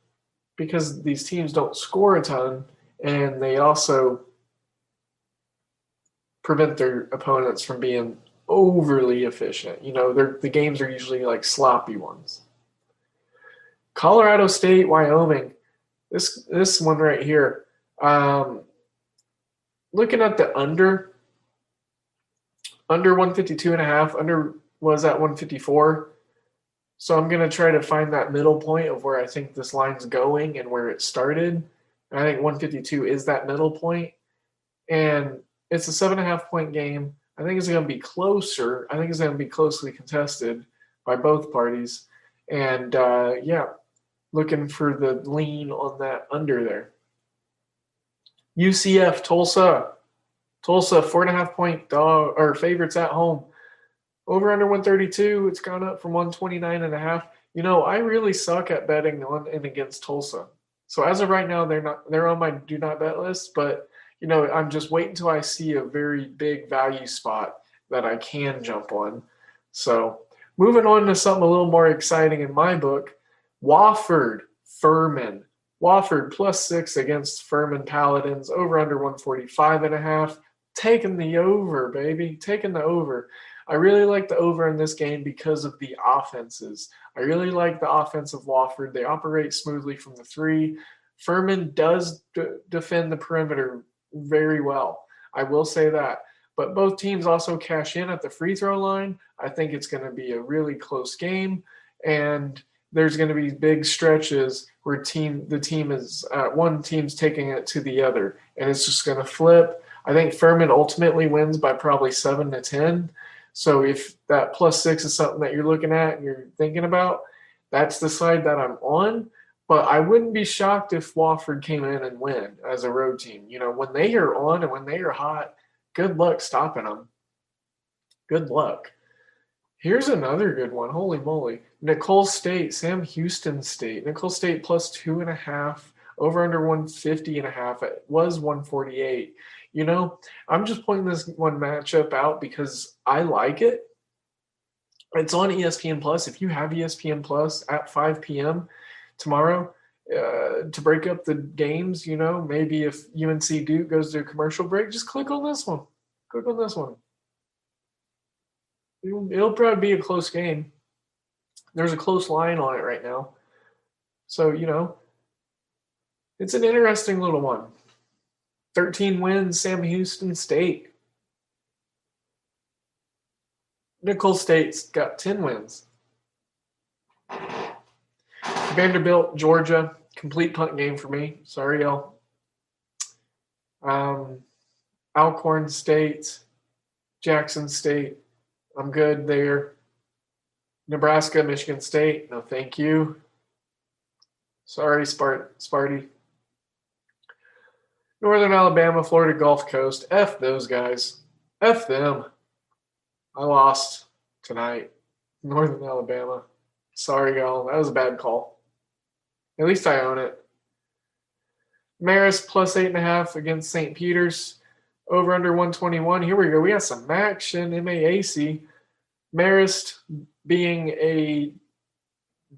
because these teams don't score a ton and they also prevent their opponents from being overly efficient. The games are usually like sloppy ones. Colorado State, Wyoming. This one right here, looking at the under 152.5, under was at 154. So I'm going to try to find that middle point of where I think this line's going and where it started. And I think 152 is that middle point. And it's a 7.5-point game. I think it's going to be closer. I think it's going to be closely contested by both parties. And looking for the lean on that under there. UCF, Tulsa. Tulsa, 4.5-point dog or favorites at home. Over under 132. It's gone up from 129.5. I really suck at betting on and against Tulsa. So as of right now, they're on my do not bet list, but I'm just waiting until I see a very big value spot that I can jump on. So moving on to something a little more exciting in my book, Wofford, Furman. Wofford +6 against Furman Paladins, over under 145.5. Taking the over, baby. Taking the over. I really like the over in this game because of the offenses. I really like the offense of Wofford. They operate smoothly from the 3. Furman does defend the perimeter very well. I will say that. But both teams also cash in at the free throw line. I think it's going to be a really close game. And there's going to be big stretches where one team's taking it to the other. And it's just going to flip. I think Furman ultimately wins by probably 7-10. So if that +6 is something that you're looking at and you're thinking about, that's the side that I'm on. But I wouldn't be shocked if Wofford came in and win as a road team. When they are on and when they are hot, good luck stopping them. Good luck. Here's another good one. Holy moly. Nicole State, Sam Houston State. Nicole State +2.5, over under 150.5. It was 148. I'm just pointing this one matchup out because I like it. It's on ESPN Plus. If you have ESPN Plus at 5 p.m. tomorrow to break up the games, maybe if UNC Duke goes to a commercial break, just click on this one. Click on this one. It'll probably be a close game. There's a close line on it right now. So, it's an interesting little one. 13 wins, Sam Houston State. Nicole State's got 10 wins. Vanderbilt, Georgia, complete punt game for me. Sorry, y'all. Alcorn State, Jackson State. I'm good there. Nebraska, Michigan State. No, thank you. Sorry, Sparty. Northern Alabama, Florida Gulf Coast. F those guys. F them. I lost tonight. Northern Alabama. Sorry, y'all. That was a bad call. At least I own it. Marist +8.5 against St. Peter's. Over under 121. Here we go. We got some action. MAAC. Marist being a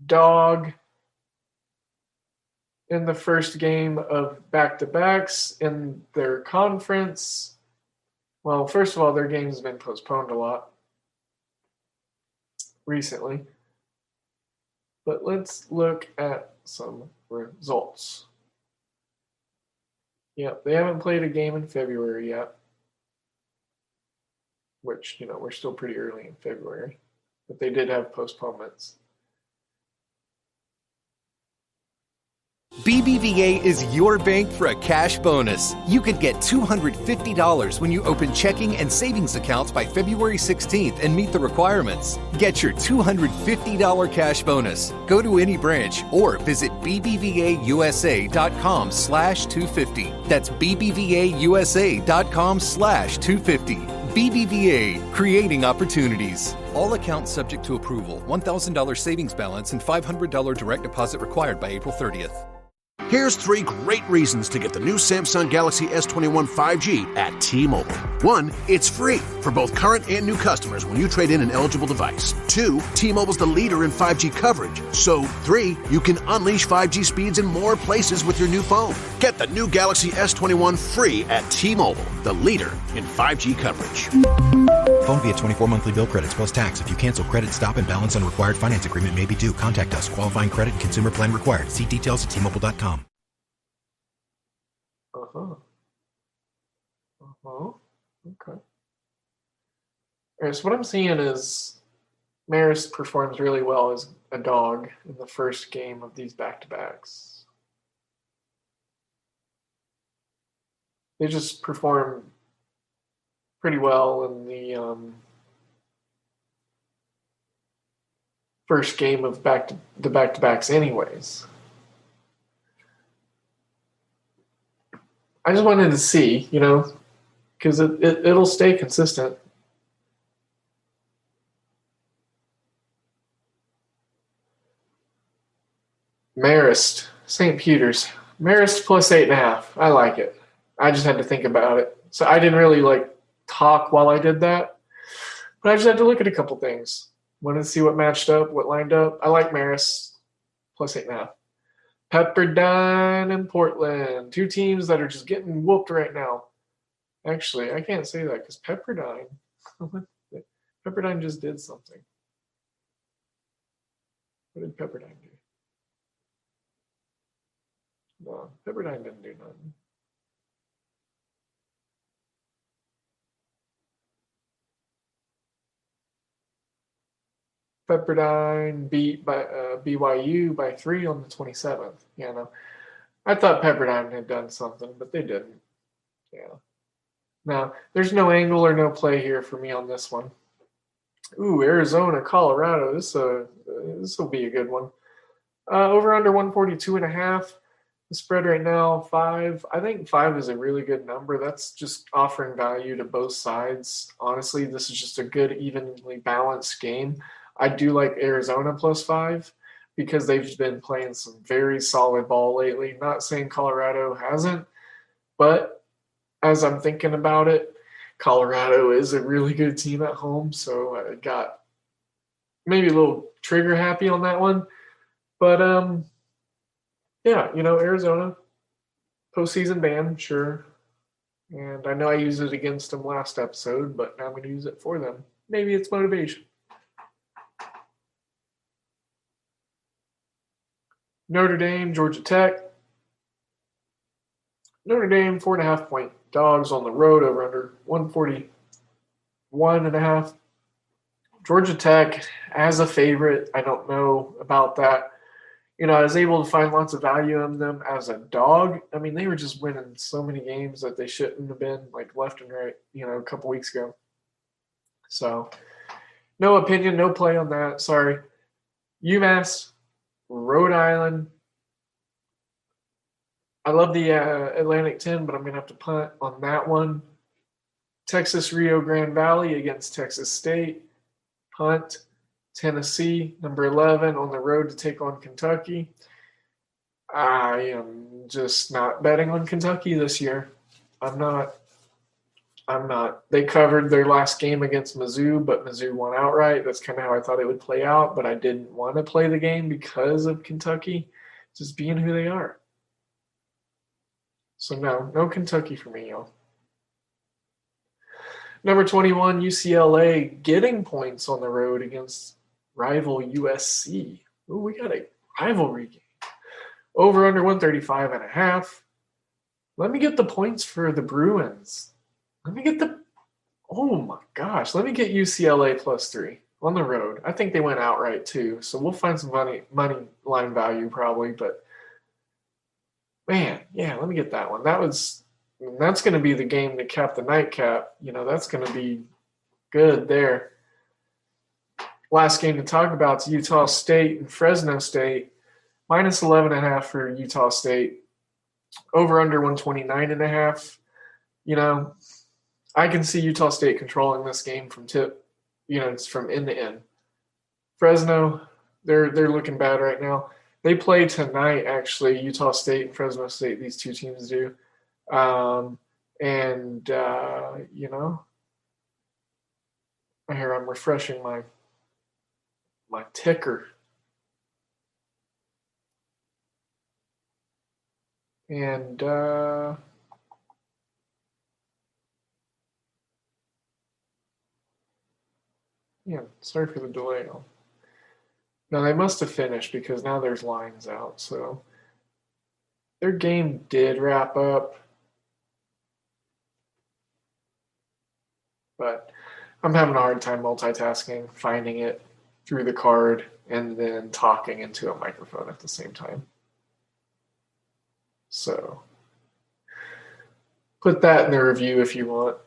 dog in the first game of back-to-backs in their conference. Well, first of all, their game has been postponed a lot recently. But let's look at some results. Yep, they haven't played a game in February yet, which, we're still pretty early in February, but they did have postponements.
BBVA is your bank for a cash bonus. You could get $250 when you open checking and savings accounts by February 16th and meet the requirements. Get your $250 cash bonus. Go to any branch or visit bbvausa.com/250. That's bbvausa.com/250. BBVA, creating opportunities. All accounts subject to approval. $1,000 savings balance and $500 direct deposit required by April 30th.
Here's 3 great reasons to get the new Samsung Galaxy S21 5G at T-Mobile. 1, it's free for both current and new customers when you trade in an eligible device. 2, T-Mobile's the leader in 5G coverage. So 3, you can unleash 5G speeds in more places with your new phone. Get the new Galaxy S21 free at T-Mobile, the leader in 5G coverage.
Phone via 24 monthly bill credits plus tax. If you cancel credit, stop and balance on required finance agreement may be due. Contact us. Qualifying credit and consumer plan required. See details at T-Mobile.com. Okay. All right, so what I'm seeing is
Marist performs really well as a dog in the first game of these back-to-backs. They just perform pretty well in the first game of the back-to-backs anyways. I just wanted to see, because it'll stay consistent. Marist, St. Peter's. Marist plus 8.5. I like it. I just had to think about it. So I didn't really talk while I did that, but I just had to look at a couple things. Wanted to see what matched up, what lined up. I like Marist plus 8.5. Pepperdine and Portland, two teams that are just getting whooped right now. Actually, I can't say that because Pepperdine just did something. What did Pepperdine do? No, Pepperdine didn't do nothing. Pepperdine beat by BYU by 3 on the 27th. I thought Pepperdine had done something, but they didn't. Yeah. Now, there's no angle or no play here for me on this one. Ooh, Arizona, Colorado. This will be a good one. Over under 142.5. The spread right now, 5. I think 5 is a really good number. That's just offering value to both sides. Honestly, this is just a good, evenly balanced game. I do like Arizona plus 5 because they've been playing some very solid ball lately. Not saying Colorado hasn't, but as I'm thinking about it, Colorado is a really good team at home, so I got maybe a little trigger happy on that one. But yeah, Arizona, postseason ban, sure. And I know I used it against them last episode, but now I'm going to use it for them. Maybe it's motivation. Notre Dame, Georgia Tech. Notre Dame, 4.5-point dogs on the road, over under 141.5. Georgia Tech as a favorite. I don't know about that. I was able to find lots of value in them as a dog. I mean, they were just winning so many games that they shouldn't have been, left and right, a couple weeks ago. So, no opinion, no play on that. Sorry. UMass, Rhode Island. I love the Atlantic 10, but I'm going to have to punt on that one. Texas Rio Grande Valley against Texas State. Punt. Tennessee, number 11, on the road to take on Kentucky. I am just not betting on Kentucky this year. I'm not. They covered their last game against Mizzou, but Mizzou won outright. That's kind of how I thought it would play out, but I didn't want to play the game because of Kentucky just being who they are. So no Kentucky for me, y'all. Number 21, UCLA getting points on the road against rival USC. Ooh, we got a rivalry game. Over under 135.5. Let me get the points for the Bruins. Let me get UCLA plus 3 on the road. I think they went outright too, so we'll find some money line value probably, but man, yeah, let me get that one. That's going to be the game to cap the nightcap. That's going to be good there. Last game to talk about is Utah State and Fresno State. Minus 11.5 for Utah State. Over under 129.5. I can see Utah State controlling this game from it's from end to end. Fresno, they're looking bad right now. They play tonight, actually, Utah State and Fresno State. These two teams do. Here I'm refreshing my ticker. And sorry for the delay. Now they must have finished because now there's lines out. So their game did wrap up. But I'm having a hard time multitasking, finding it. through the card and then talking into a microphone at the same time. So put that in the review if you want.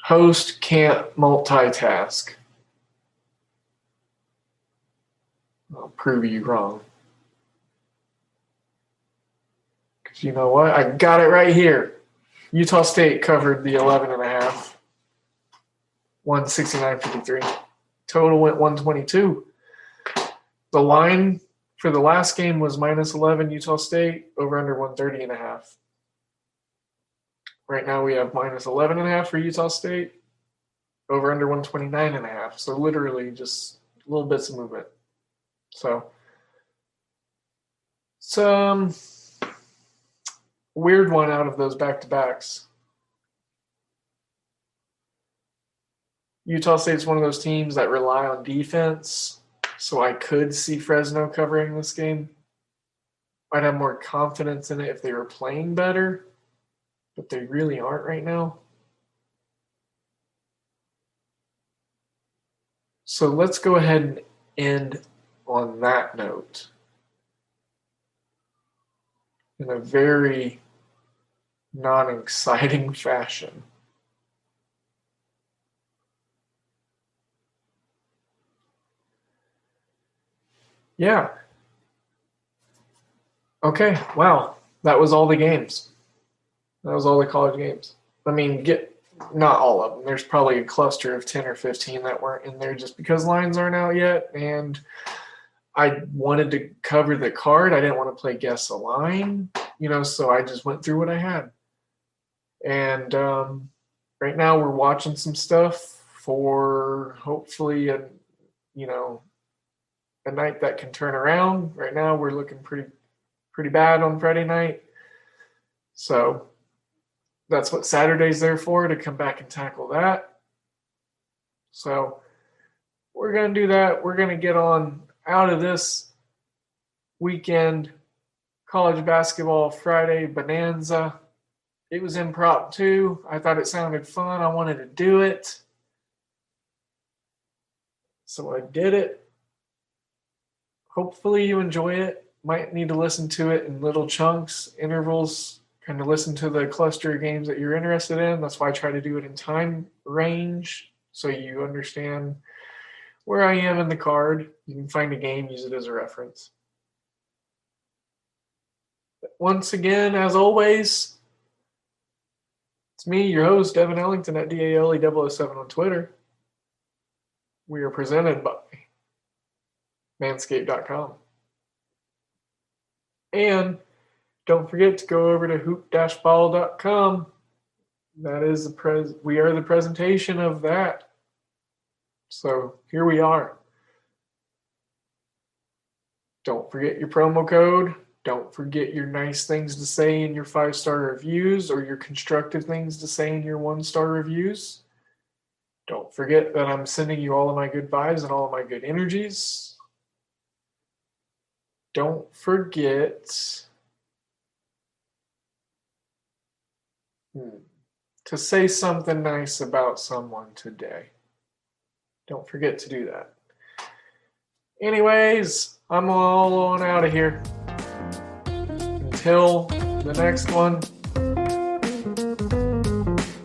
Host can't multitask. I'll prove you wrong. Because you know what? I got it right here. Utah State covered the 11.5. 169.53. Total went 122. The line for the last game was -11 Utah State, over under 130.5. Right now we have -11.5 for Utah State, over under 129.5. So literally just little bits of movement. So some weird one out of those back-to-backs. Utah State's one of those teams that rely on defense, so I could see Fresno covering this game. I'd have more confidence in it if they were playing better, but they really aren't right now. So let's go ahead and end on that note in a very non-exciting fashion. Yeah. Okay, wow. That was all the games. That was all the college games. I mean, not all of them. There's probably a cluster of 10 or 15 that weren't in there just because lines aren't out yet. And I wanted to cover the card. I didn't want to play guess a line, so I just went through what I had. And right now we're watching some stuff for hopefully a night that can turn around. Right now we're looking pretty bad on Friday night. So that's what Saturday's there for, to come back and tackle that. So we're going to do that. We're going to get on out of this weekend. College basketball Friday Bonanza. It was impromptu. I thought it sounded fun. I wanted to do it. So I did it. Hopefully you enjoy it. Might need to listen to it in little chunks, intervals, kind of listen to the cluster of games that you're interested in. That's why I try to do it in time range so you understand where I am in the card. You can find a game, use it as a reference. Once again, as always, it's me, your host, Devin Ellington at DALE007 on Twitter. We are presented by Manscaped.com. And don't forget to go over to hoop-ball.com. That is we are the presentation of that. So here we are. Don't forget your promo code. Don't forget your nice things to say in your 5-star reviews or your constructive things to say in your 1-star reviews. Don't forget that I'm sending you all of my good vibes and all of my good energies. Don't forget to say something nice about someone today. Don't forget to do that. Anyways, I'm all on out of here. Until the next one,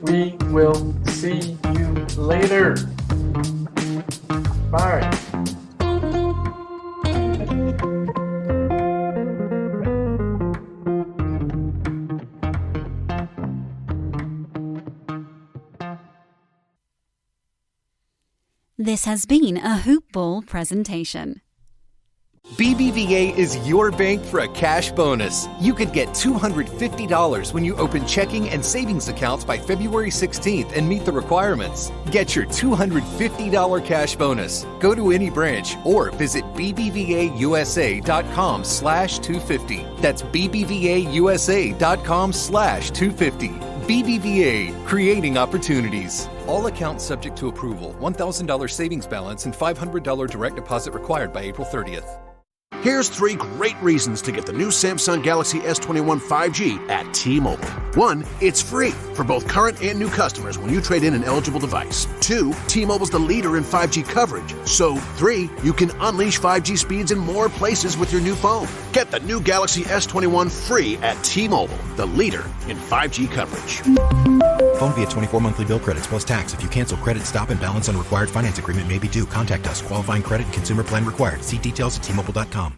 we will see you later. Bye.
This has been a Hoop Ball presentation.
BBVA is your bank for a cash bonus. You could get $250 when you open checking and savings accounts by February 16th and meet the requirements. Get your $250 cash bonus. Go to any branch or visit bbvausa.com/250. That's bbvausa.com/250. BBVA, creating opportunities. All accounts subject to approval. $1,000 savings balance and $500 direct deposit required by April 30th.
Here's 3 great reasons to get the new Samsung Galaxy S21 5G at T-Mobile. 1, it's free for both current and new customers when you trade in an eligible device. 2, T-Mobile's the leader in 5G coverage. So 3, you can unleash 5G speeds in more places with your new phone. Get the new Galaxy S21 free at T-Mobile, the leader in 5G coverage.
Phone via 24 monthly bill credits plus tax. If you cancel, credit stop and balance on required finance agreement may be due. Contact us. Qualifying credit and consumer plan required. See details at T-Mobile.com.